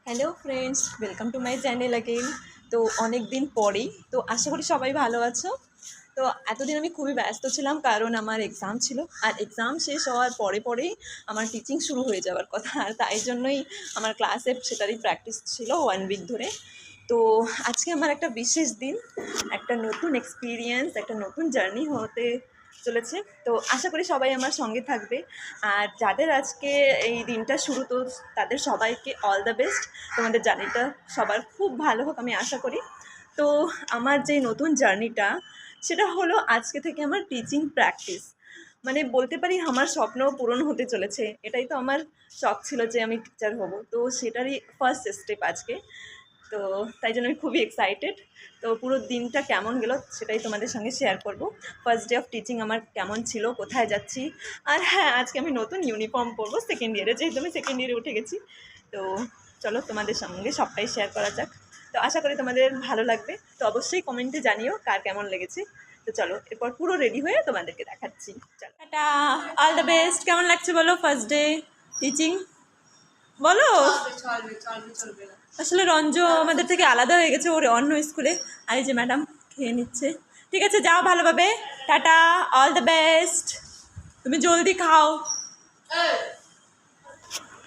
Hello friends, welcome to my channel again. তো অনেক দিন পরেই তো আশা করি সবাই ভালো আছো। তো এতদিন আমি খুবই ব্যস্ত ছিলাম কারণ আমার এক্সাম ছিল, আর এক্সাম শেষ হওয়ার পরেই আমার টিচিং শুরু হয়ে যাওয়ার কথা, আর তাই জন্যই আমার ক্লাসে সেটারই প্র্যাকটিস ছিল 1 উইক ধরে। তো আজকে আমার একটা বিশেষ দিন, একটা নতুন এক্সপিরিয়েন্স, একটা নতুন জার্নি হতে চলেছে। তো আশা করি সবাই আমার সঙ্গে থাকবে, আর যাদের আজকে এই দিনটা শুরু, তো তাদের সবাইকে অল দ্য বেস্ট। তোমাদের জার্নিটা সবার খুব ভালো হোক আমি আশা করি। তো আমার যে নতুন জার্নিটা, সেটা হলো আজকে থেকে আমার টিচিং প্র্যাকটিস। মানে বলতে পারি আমার স্বপ্ন পূরণ হতে চলেছে। এটাই তো আমার শখ ছিল যে আমি টিচার হব, তো সেটারই ফার্স্ট স্টেপ আজকে। তো তাই জন্য আমি খুবই এক্সাইটেড। তো পুরো দিনটা কেমন গেল সেটাই তোমাদের সঙ্গে শেয়ার করব। ফার্স্ট ডে অফ টিচিং আমার কেমন ছিল, কোথায় যাচ্ছি, আর হ্যাঁ, আজকে আমি নতুন ইউনিফর্ম পরবো সেকেন্ড ইয়ারে, যেহেতু আমি সেকেন্ড ইয়ারে উঠে গেছি। তো চলো তোমাদের সঙ্গে সবটাই শেয়ার করা যাক। তো আশা করি তোমাদের ভালো লাগবে। তো অবশ্যই কমেন্টে জানিও কার কেমন লেগেছে। তো চলো এরপর পুরো রেডি হয়ে তোমাদেরকে দেখাচ্ছি। চলো, টাটা, অল দ্য বেস্ট। কেমন লাগছে বলো ফার্স্ট ডে টিচিং? বলো। আসলে রঞ্জ আমাদের থেকে আলাদা হয়ে গেছে, ওর অন্য স্কুলে। আর এই যে ম্যাডাম খেয়ে নিচ্ছে। ঠিক আছে, যাও ভালোভাবে, টাটা, অল দ্য বেস্ট। তুমি জলদি খাও।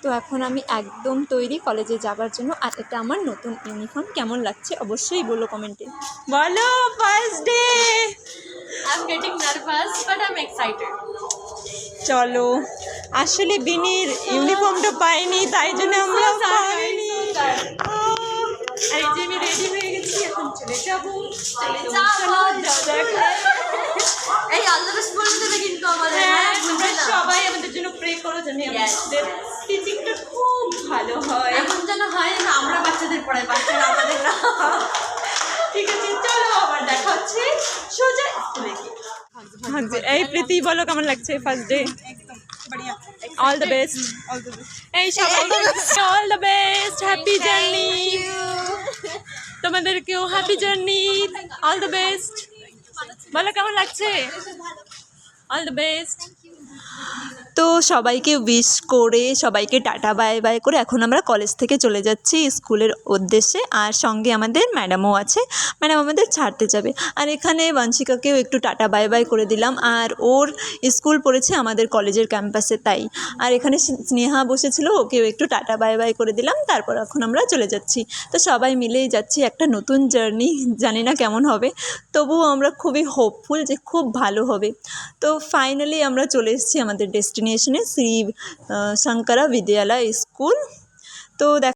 তো এখন আমি একদম তৈরি কলেজে যাবার জন্য, আর এটা আমার নতুন ইউনিফর্ম। কেমন লাগছে অবশ্যই বলো কমেন্টে। বলো first day. I'm getting nervous, but I'm excited. চলো, আসলে বিনির ইউনিফর্মটা পাইনি, তাই জন্য আমরা পাইনি। আর এই যে আমি রেডি হয়ে গেছি, এখন চলে যাবো। এই আল্লাহ বেশ বলে দেবে কিন্তু আমাদের। হ্যাঁ, তোমরা সবাই আমাদের জন্য প্রে করো যেন আমাদের টিচিংটা খুব ভালো হয়। এমন যেন হয় না আমরা বাচ্চাদের পড়াই, বাচ্চারা আমাদের না। ঠিক আছে, চলো আবার দেখা হচ্ছে সোজা স্কুলে গিয়ে। এই প্রীতি, বলো কেমন লাগছে first day? All the best. এই সবাই all the best, happy journey. তোমাদেরকেও happy journey, all the best. বলো কেমন লাগছে? All the best. তো সবাইকে উইশ করে, সবাইকে টাটা বাই বাই করে এখন আমরা কলেজ থেকে চলে যাচ্ছি স্কুলের উদ্দেশ্যে। আর সঙ্গে আমাদের ম্যাডামও আছে, ম্যাডাম আমাদের ছাড়তে যাবে। আর এখানে বংশিকাকেও একটু টাটা বাই বাই করে দিলাম, আর ওর স্কুল পড়েছে আমাদের কলেজের ক্যাম্পাসে, তাই। আর এখানে স্নেহা বসেছিল, ওকেও একটু টাটা বাই বাই করে দিলাম। তারপর এখন আমরা চলে যাচ্ছি। তো সবাই মিলেই যাচ্ছি, একটা নতুন জার্নি, জানি না কেমন হবে, তবুও আমরা খুবই হোপফুল যে খুব ভালো হবে। তো ফাইনালি আমরা চলে এসেছি আমাদের ডেস্টিনেশনে, শ্রী শঙ্করা বিদ্যালয় স্কুল। তো